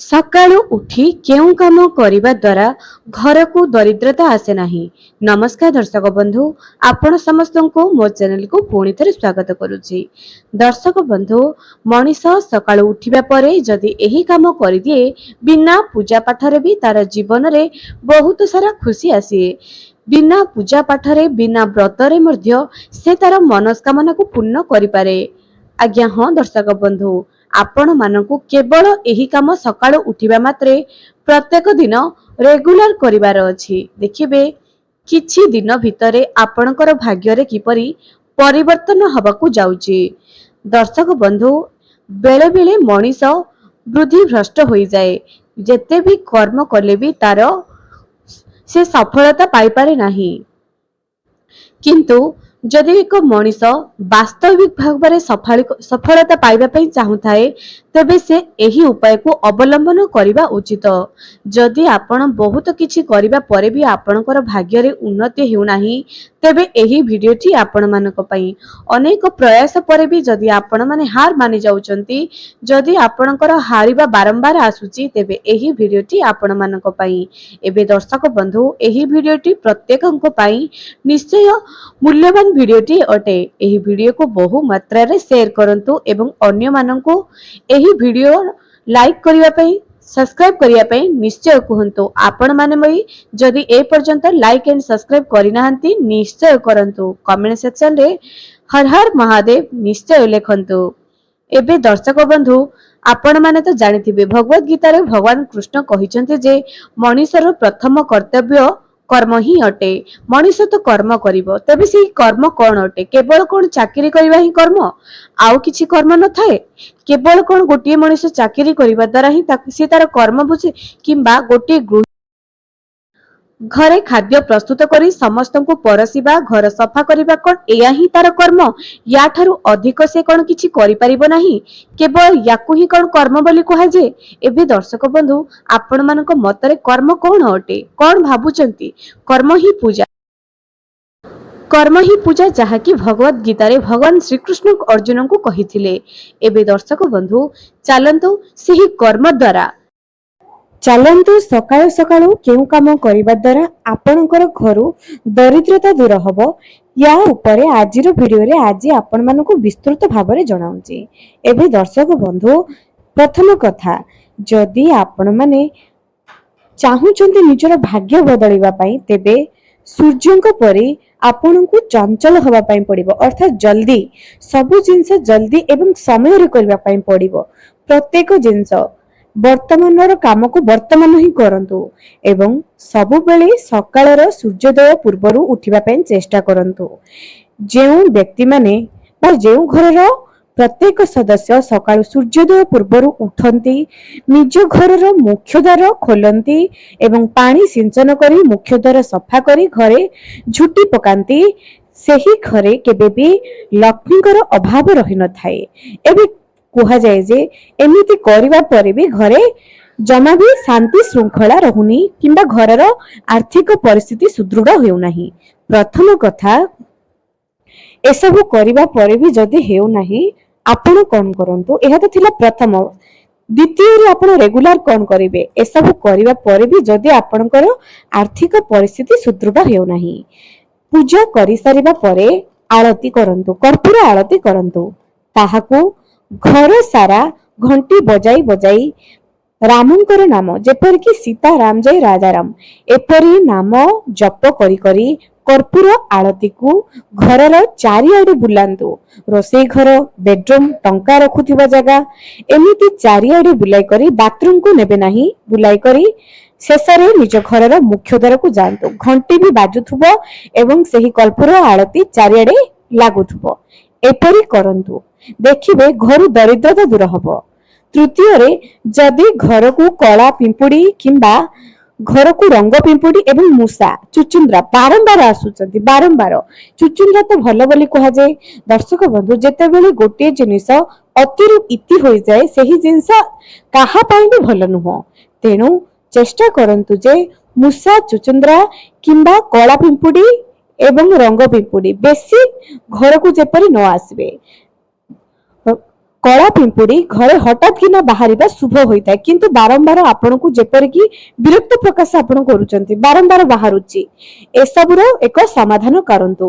ସକାଳୁ ଉଠି କେଉଁ କାମ କରିବା ଦ୍ୱାରା ଘରକୁ ଦରିଦ୍ରତା ଆସେ ନାହିଁ। ନମସ୍କାର ଦର୍ଶକ ବନ୍ଧୁ, ଆପଣ ସମସ୍ତଙ୍କୁ ମୋ ଚ୍ୟାନେଲକୁ ପୁଣି ଥରେ ସ୍ୱାଗତ କରୁଛି। ଦର୍ଶକ ବନ୍ଧୁ, ମଣିଷ ସକାଳୁ ଉଠିବା ପରେ ଯଦି ଏହି କାମ କରିଦିଏ, ବିନା ପୂଜା ପାଠରେ ବି ତାର ଜୀବନରେ ବହୁତ ସାରା ଖୁସି ଆସିଏ। ବିନା ପୂଜା ପାଠରେ, ବିନା ବ୍ରତରେ ମଧ୍ୟ ସେ ତାର ମନସ୍କାମନାକୁ ପୂର୍ଣ୍ଣ କରିପାରେ। ଆଜ୍ଞା ହଁ ଦର୍ଶକ ବନ୍ଧୁ, ଆପଣ ମାନଙ୍କୁ କେବଳ ଏହି କାମ ସକାଳୁ ଉଠିବା ମାତ୍ରେ ପ୍ରତ୍ୟେକ ଦିନ ରେଗୁଲାର କରିବାର ଅଛି। ଦେଖିବେ କିଛି ଦିନ ଭିତରେ ଆପଣଙ୍କର ଭାଗ୍ୟରେ କିପରି ପରିବର୍ତ୍ତନ ହେବାକୁ ଯାଉଛି। ଦର୍ଶକ ବନ୍ଧୁ, ବେଳେ ବେଳେ ମଣିଷ ବୃଦ୍ଧି ଭ୍ରଷ୍ଟ ହୋଇଯାଏ। ଯେତେ ବି କର୍ମ କଲେ ବି ତାର ସେ ସଫଳତା ପାଇପାରେ ନାହିଁ। କିନ୍ତୁ ଯଦି ଏକ ମଣିଷ ବାସ୍ତବିକ ଭାବରେ ସଫଳତା ପାଇବା ପାଇଁ ଚାହୁଁଥାଏ, ତେବେ ସେ ଏହି ଉପାୟକୁ ଅବଲମ୍ବନ କରିବା ଉଚିତ। ଯଦି ଆପଣ ବହୁତ କିଛି କରିବା ପରେ ବି ଆପଣଙ୍କର ଭାଗ୍ୟରେ ଉନ୍ନତି ହେଉନାହିଁ, ତେବେ ଏହି ଭିଡିଓଟି ଆପଣମାନଙ୍କ ପାଇଁ। ଅନେକ ପ୍ରୟାସ ପରେ ବି ଯଦି ଆପଣମାନେ ହାର ମାନି ଯାଉଛନ୍ତି, ଯଦି ଆପଣଙ୍କର ହାରିବା ବାରମ୍ବାର ଆସୁଛି, ତେବେ ଏହି ଭିଡିଓଟି ଆପଣମାନଙ୍କ ପାଇଁ। ଏବେ ଦର୍ଶକ ବନ୍ଧୁ, ଏହି ଭିଡିଓଟି ପ୍ରତ୍ୟେକଙ୍କ ପାଇଁ ନିଶ୍ଚୟ ମୂଲ୍ୟବାନ ଭିଡିଓଟି ଅଟେ। ଏହି ଭିଡିଓକୁ ବହୁ ମାତ୍ରାରେ ସେୟାର କରନ୍ତୁ ଏବଂ ଅନ୍ୟମାନଙ୍କୁ ଏହି ଭିଡିଓ ଲାଇକ୍ କରିବା ପାଇଁ, ସବସ୍କ୍ରାଇବ କରିବା ପାଇଁ ନିଶ୍ଚୟ କୁହନ୍ତୁ। ଆପଣମାନେ ଯଦି ଏ ପର୍ଯ୍ୟନ୍ତ ଲାଇକ୍ ଏଣ୍ଡ ସବସ୍କ୍ରାଇବ କରିନାହାନ୍ତି, ନିଶ୍ଚୟ କରନ୍ତୁ। କମେଣ୍ଟ ସେକ୍ସନରେ ହର ହର ମହାଦେବ ନିଶ୍ଚୟ ଲେଖନ୍ତୁ। ଏବେ ଦର୍ଶକ ବନ୍ଧୁ, ଆପଣମାନେ ତ ଜାଣିଥିବେ ଭଗବତ ଗୀତାରେ ଭଗବାନ କୃଷ୍ଣ କହିଛନ୍ତି ଯେ ମଣିଷର ପ୍ରଥମ କର୍ତ୍ତବ୍ୟ କର୍ମ ହିଁ ଅଟେ। ମଣିଷ ତ କର୍ମ କରିବ, ତେବେ ସେହି କର୍ମ କଣ ଅଟେ? କେବଳ କଣ ଚାକିରି କରିବା ହିଁ କର୍ମ? ଆଉ କିଛି କର୍ମ ନଥାଏ? କେବଳ କଣ ଗୋଟିଏ ମଣିଷ ଚାକିରି କରିବା ଦ୍ୱାରା ହିଁ ସେ ତାର କର୍ମ ବୁଝେ? କିମ୍ବା ଗୋଟିଏ ଘରେ ଖାଦ୍ୟ ପ୍ରସ୍ତୁତ କରି ସମସ୍ତଙ୍କୁ ପରସିବା, ଘର ସଫା କରିବା, କଣ ଏହା ହିଁ ତାର କର୍ମ? ୟାଠାରୁ ଅଧିକ ସେ କଣ କିଛି କରିପାରିବ ନାହିଁ? କେବଳ ୟାକୁ ହିଁ କଣ କର୍ମ ବୋଲି କୁହାଯାଏ? ଏବେ ଦର୍ଶକ ବନ୍ଧୁ, ଆପଣମାନଙ୍କ ମତରେ କର୍ମ କଣ ଅଟେ? କଣ ଭାବୁଛନ୍ତି? କର୍ମ ହିଁ ପୂଜା। କର୍ମ ହିଁ ପୂଜା, ଯାହାକି ଭଗବତ ଗୀତାରେ ଭଗବାନ ଶ୍ରୀକୃଷ୍ଣ ଅର୍ଜୁନଙ୍କୁ କହିଥିଲେ। ଏବେ ଦର୍ଶକ ବନ୍ଧୁ, ଚାଲନ୍ତୁ ସେହି କର୍ମ ଦ୍ୱାରା ସକାଳୁ ସକାଳୁ କେଉଁ କାମ କରିବା ଦ୍ୱାରା ଆପଣଙ୍କର ଘରୁ ଦରିଦ୍ରତା ଦୂର ହବ, ୟା ଉପରେ ଆଜିର ଭିଡିଓରେ ଆଜି ଆପଣମାନଙ୍କୁ ବିସ୍ତୃତ ଭାବରେ ଜଣାଉଛି। ଏବେ ଦର୍ଶକ ବନ୍ଧୁ, ପ୍ରଥମ କଥା, ଯଦି ଆପଣମାନେ ଚାହୁଁଛନ୍ତି ନିଜର ଭାଗ୍ୟ ବଦଳିବା ପାଇଁ, ତେବେ ସୂର୍ଯ୍ୟଙ୍କ ପରି ଆପଣଙ୍କୁ ଚଞ୍ଚଳ ହେବା ପାଇଁ ପଡିବ। ଅର୍ଥାତ୍ ଜଲ୍ଦି ସବୁ ଜିନିଷ ଜଲ୍ଦି ଏବଂ ସମୟରେ କରିବା ପାଇଁ ପଡିବ। ପ୍ରତ୍ୟେକ ଜିନିଷ ବର୍ତ୍ତମାନର କାମକୁ ବର୍ତ୍ତମାନ ହିଁ କରନ୍ତୁ ଏବଂ ସବୁବେଳେ ସକାଳର ସୂର୍ଯ୍ୟୋଦୟ ପୂର୍ବରୁ ଉଠିବା ପାଇଁ ଚେଷ୍ଟା କରନ୍ତୁ। ଯେଉଁ ବ୍ୟକ୍ତିମାନେ ବା ଯେଉଁ ଘରର ପ୍ରତ୍ୟେକ ସଦସ୍ୟ ସକାଳୁ ସୂର୍ଯ୍ୟୋଦୟ ପୂର୍ବରୁ ଉଠନ୍ତି, ନିଜ ଘରର ମୁଖ୍ୟ ଦ୍ୱାର ଖୋଲନ୍ତି ଏବଂ ପାଣି ସିଞ୍ଚନ କରି ମୁଖ୍ୟ ଦ୍ୱାର ସଫା କରି ଘରେ ଝୁଟି ପକାନ୍ତି, ସେହି ଘରେ କେବେ ବି ଲକ୍ଷ୍ମୀଙ୍କର ଅଭାବ ରହିନଥାଏ। ଏବେ କୁହାଯାଏ ଯେ ଏମିତି କରିବା ପରେ ବି ଘରେ ଜମା ବି ଶାନ୍ତି ଶୃଙ୍ଖଳା ରହୁନି କିମ୍ବା ଘରର ଆର୍ଥିକ ପରିସ୍ଥିତି ସୁଦୃଢ ହେଉନାହିଁ। ପ୍ରଥମ କଥା, ଏସବୁ କରିବା ପରେ ବି ଯଦି ହେଉନାହିଁ, ଆପଣ କଣ କରନ୍ତୁ? ଏହା ତ ଥିଲା ପ୍ରଥମ। ଦ୍ୱିତୀୟରେ ଆପଣ ରେଗୁଲାର କଣ କରିବେ? ଏସବୁ କରିବା ପରେ ବି ଯଦି ଆପଣଙ୍କର ଆର୍ଥିକ ପରିସ୍ଥିତି ସୁଦୃଢ ହେଉନାହିଁ, ପୂଜା କରିସାରିବା ପରେ ଆଳତି କରନ୍ତୁ, କର୍ପୂର ଆଳତି କରନ୍ତୁ। ତାହାକୁ ଘର ସାରା ଘଣ୍ଟି ବଜାଇ ବଜାଇ ରାମଙ୍କର ନାମ, ଯେପରିକି ସୀତାରାମ ଜୟ ରାଜାରାମ, ଏପରି ନାମ ଜପ କରି କରି କର୍ପୂର ଆଳତିକୁ ଘରର ଚାରିଆଡେ ବୁଲାନ୍ତୁ। ରୋଷେଇ ଘର, ବେଡରୁମ, ଟଙ୍କା ରଖୁଥିବା ଜାଗା, ଏମିତି ଚାରିଆଡେ ବୁଲାଇ କରି, ବାଥରୁମକୁ ନେବେ ନାହିଁ, ବୁଲାଇ କରି ଶେଷରେ ନିଜ ଘରର ମୁଖ୍ୟ ଦ୍ୱାରକୁ ଯାଆନ୍ତୁ। ଘଣ୍ଟି ବି ବାଜୁଥିବ ଏବଂ ସେହି କର୍ପୂର ଆଳତି ଚାରିଆଡେ ଲାଗୁଥିବ। ଏପରି କରନ୍ତୁ, ଦେଖିବେ ଘରୁ ଦରିଦ୍ରତା ଦୂର ହବ। ତୃତୀୟରେ, ଯଦି ଘରକୁ କଳା ପିମ୍ପୁଡି କିମ୍ବା ଘରକୁ ରଙ୍ଗ ପିମ୍ପୁଡି ଏବଂ ମୂଷା, ଚୁଚୁନ୍ଦ୍ରା ବାରମ୍ବାର ଆସୁଛନ୍ତି, ଚୁଚୁନ୍ଦ୍ରା ତ ଭଲ ବୋଲି କୁହାଯାଏ। ଦର୍ଶକ ବନ୍ଧୁ, ଯେତେବେଳେ ଗୋଟିଏ ଜିନିଷ ଅତିରୁ ଇତି ହୋଇଯାଏ, ସେହି ଜିନିଷ କାହା ପାଇଁ ବି ଭଲ ନୁହଁ। ତେଣୁ ଚେଷ୍ଟା କରନ୍ତୁ ଯେ ମୂଷା, ଚୁଚୁନ୍ଦ୍ରା କିମ୍ବା କଳା ପିମ୍ପୁଡି ଏବଂ ରଙ୍ଗ ପିମ୍ପୁଡି ବେଶୀ ଘରକୁ ଯେପରି ନ ଆସିବେ। कला पिंपुड़ी घरे हठात किना बाहरिबा शुभ होइता किंतु बारंबार आपनकु जेपरिक विरक्त प्रकाश आपण करूचंती बारंबार बाहरुची ए सबुर एक समाधान करंतु।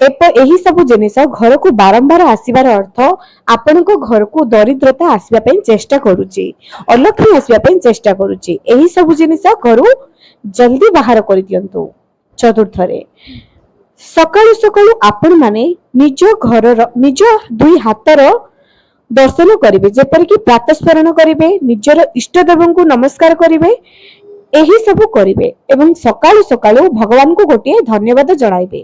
एही सब जिनिस घर को बारंबार आसीबार अर्थ आपण घर को दरिद्रता आसवा पे चेष्टा करूची, अलक्ष्मी आसवा पे चेष्टा करूची। एही सब जिनिस घरू जल्दी बाहर कर दियंतु। चतुर्थ रे सकाळु सकाळु आपण माने निज घर निज दुई हातर दर्शन करिवे, जेपरिक प्रातस्मरण करिवे, निजर इष्ट देवं को नमस्कार करिवे, एही सब करिवे एवं सकाळु सकाळु भगवान को गोटे धन्यवाद जणाइबे।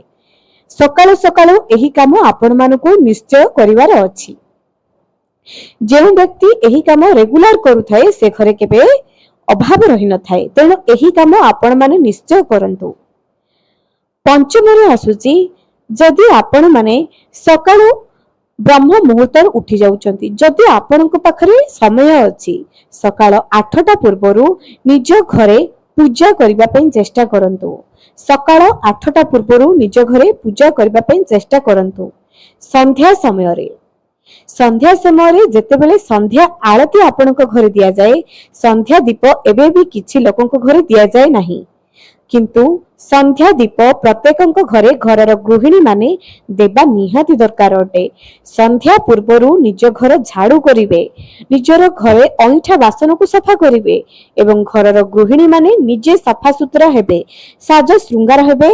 सकाळु सकाळु एही काम आपण मानको निश्चय करिवार अछि। जेउ व्यक्ति एही काम रेगुलर करूथाए से घरे केबे अभाव रहि न थाए, तेणु एही काम आपण माने निश्चय करंतु। पंचम रे आसुची जदि आपण माने सकाळु ब्रह्म मुहूर्त उठी जाउचंती, जदि आपनक पाखरे समय अछि सकाळ 8टा पूर्वरु निज घरे पूजा करिबा पई चेष्टा करंतु। सकाळ 8टा पूर्वरु निज घरे पूजा करिबा पई चेष्टा करंतु। संध्या समय जेतेबेले संध्या आरती आपनक घरे दिया जाए, संध्या दीप एबे भी किछि लोकनक घरे दिया जाए नाही, किंतु संध्या दीप प्रत्येकंक घरे घरर गृहिणी माने देबा निहाती दरकार अटे। संध्या पूर्वरु निज घर झाड़ू करिवे, निजर घरे अइठा बासन को सफा करिवे एवं घरर गृहिणी माने निजे सफा सुतरा हेबे, साज श्रृंगार हेबे।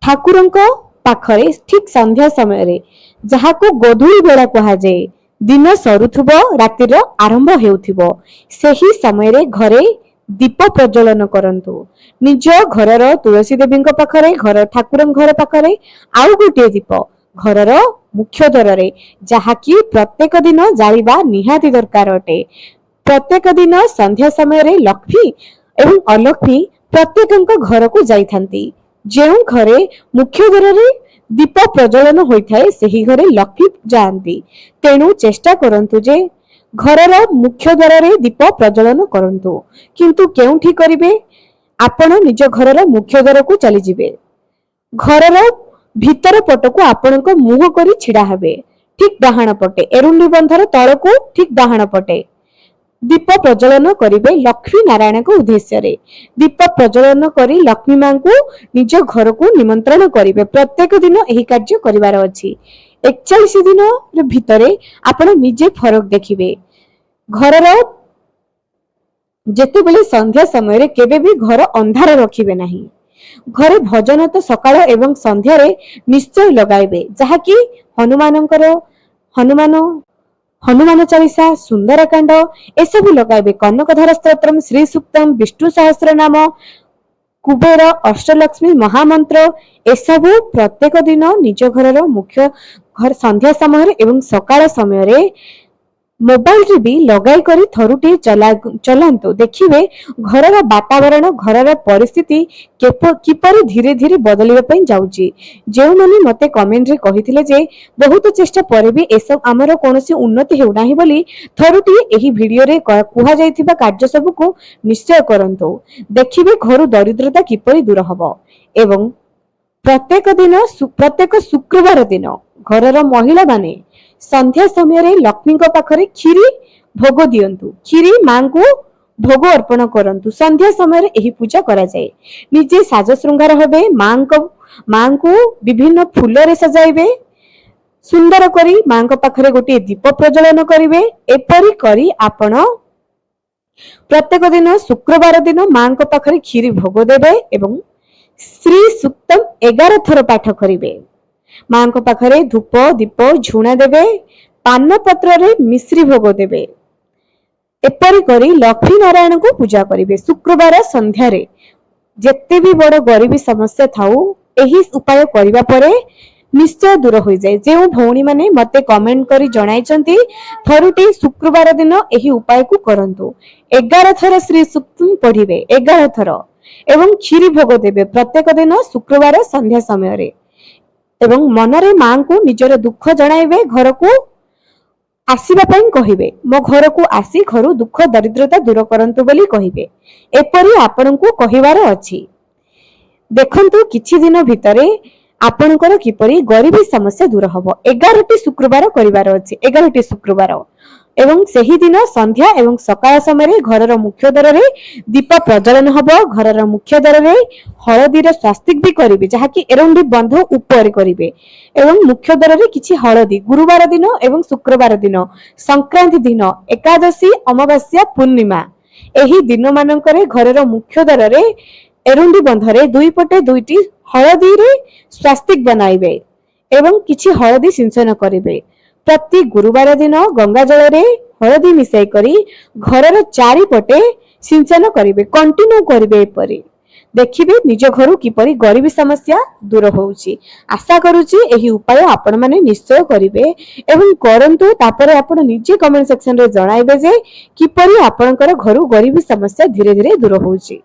ठाकुरंक पाखरे ठीक संध्या समय रे जहाको गोधुली बेला कहा जाए, दिन सरुथुबो रातिर आरंभ हेउथिबो, सेही समय रे घरे दीप प्रज्वलन करंतु। निज घरर तुलसी देवी पाखरे घर ठाकुर घर पाखरे आउ गोटे दीप घरर मुख्य द्वार रे जहाकी प्रत्येक दिन जालिबा निहाती दरकार अटे। प्रत्येक दिन संध्या समय रे लक्ष्मी एवं अलक्ष्मी प्रत्येकंक घर को जाइथांती। जेउ घरे मुख्य द्वार रे दीप प्रज्वलन होइथाए सेही घरे लक्ष्मी जाआंती, तेणु चेष्टा करंतु जे घरर मुख्य द्वार रे दीप प्रज्वलन करंतु। किंतु केउठी करिवे, आपण निज घरर मुख्य द्वार को चली जिवे, घरर भीतर पट को आपणक मुह करी छिड़ा हेबे, ठीक डाहाण पटे एरुंडी बंधर तळ को ठीक डाहाण पटे दीप प्रज्वलन करिवे लक्ष्मी नारायण को उद्देश्य रे। दीप प्रज्वलन करी लक्ष्मी मां को निज घर को निमंत्रण करिवे। प्रत्येक दिन एही कार्य करिवार अछि। 41 दिन भितरे आपण निजे फरक देखिवे। घरर जेतेबेले संध्या समय रे केबे भी घर अंधार रखिबे नाही। घरे भजन तो सकाळ एवं संध्या रे निश्चय लगाइबे, जहा कि हनुमान चालीसा, सुंदरकांड एसबु लगाइबे। कनकधार स्तोत्रम, श्री सूक्तम, विष्णु सहस्र नाम, कुबेर अष्टलक्ष्मी महामंत्र एसबु प्रत्येक दिन निज घरर मुख्य घर संध्या समय एवं सकाळ समय रे मोबाइल रे भी लगाई करी थरुटी चलांतु। देखिवे घरर वातावरण घरर परिस्थिति किपरि धीरे धीरे बदलिबा पई जाउची। जेउ माने मते कमेंट रे कहिथिले जे बहुत चेष्टा पर भी एसब हमर कोनोसी उन्नति हेउ नाही बोली थरुटी एही वीडियो रे कुहा जायथिबा कार्य सब को निश्चय करंतु। देखिवे घर दरिद्रता किपरि दूर हबो एवं प्रत्येक शुक्रवार दिन घरर महिला माने संध्या समय रे लक्ष्मी को पाखरे खीरी भोग दियंतु। खीरी मां को भोग अर्पण करंतु। संध्या समय रे एही पूजा करा जाए। निजे साज श्रृंगार हेबे, मां को विभिन्न फूल रे सजाइबे, सुंदर करी मां को पाखरे गोटे दीप प्रज्वलन करिवे। एपरि करी आपण प्रत्येक दिन शुक्रवार दिन मां को पाखरे खीरी भोग देबे एवं श्री सूक्तम 11 थर पाठ करिवे। मां को पाखरे धूप दीप झुणा देबे, पान पत्र रे मिश्री भोग देबे। एपरि करी लक्ष्मी नारायण को पूजा करिवे। शुक्रवार संध्या रे जेते भी बड़ गरीबी समस्या थाउ एही उपाय करिवा परे निश्चय दूर होई जाए। जेउ भौणी माने मते कमेंट करी जणाइचंती थरुटी शुक्रवार दिन एही उपाय को करंतु। 11 थर श्री सूक्तम पढ़िवे, 11 थर एवं खीरी भोग देबे प्रत्येक दिन शुक्रवार संध्या समय रे एवं मनरे मां को निजर दुख जणाइबे। घर को आसीबा पई कहिबे, मो घर को आसी घरु दुख दरिद्रता दूर करंतु बोली कहिबे। एपरि आपनकु कहिवार अछि। देखंतु किछि दिन भितरे ଆପଣଙ୍କର କିପରି ଗରିବୀ ସମସ୍ୟା ଦୂର ହବ। 11ଟି ଶୁକ୍ରବାର କରିବାର ଅଛି, 11ଟି ଶୁକ୍ରବାର ଏବଂ ସେହି ଦିନ ସନ୍ଧ୍ୟା ଏବଂ ସକାଳ ସମୟରେ ଘରର ମୁଖ୍ୟ ଦ୍ୱାରରେ ଦୀପ ପ୍ରଜ୍ୱଳନ ହବ। ଘରର ମୁଖ୍ୟ ଦ୍ୱାରରେ ହଳଦୀର ସ୍ୱାସ୍ତିକ ବି କରିବେ, ଯାହାକି ଏରୁଣ୍ଡି ବନ୍ଧ ଉପରେ କରିବେ ଏବଂ ମୁଖ୍ୟ ଦ୍ୱାରରେ କିଛି ହଳଦୀ ଗୁରୁବାର ଦିନ ଏବଂ ଶୁକ୍ରବାର ଦିନ, ସଂକ୍ରାନ୍ତି ଦିନ, ଏକାଦଶୀ, ଅମାବାସ୍ୟା, ପୂର୍ଣ୍ଣିମା ଏହି ଦିନ ମାନଙ୍କରେ ଘରର ମୁଖ୍ୟ ଦ୍ୱାରରେ ଏରୁଣ୍ଡି ବନ୍ଧରେ ଦୁଇ ପଟେ ଦୁଇଟି ହଳଦୀରେ ସ୍ୱାସ୍ତିକ ବନାଇବେ ଏବଂ କିଛି ହଳଦୀ ସିଞ୍ଚନ କରିବେ। ପ୍ରତି ଗୁରୁବାର ଦିନ ଗଙ୍ଗା ଜଳରେ ହଳଦୀ ମିଶାଇ କରି ଘରର ଚାରିପଟେ ସିଞ୍ଚନ କରିବେ, କଣ୍ଟିନ୍ୟୁ କରିବେ। ଏପରି ଦେଖିବେ ନିଜ ଘରୁ କିପରି ଗରିବୀ ସମସ୍ୟା ଦୂର ହେଉଛି। ଆଶା କରୁଛି ଏହି ଉପାୟ ଆପଣମାନେ ନିଶ୍ଚୟ କରିବେ ଏବଂ କରନ୍ତୁ। ତାପରେ ଆପଣ ନିଜେ କମେଣ୍ଟ ସେକ୍ସନରେ ଜଣାଇବେ ଯେ କିପରି ଆପଣଙ୍କର ଘରୁ ଗରିବୀ ସମସ୍ୟା ଧୀରେ ଧୀରେ ଦୂର ହେଉଛି।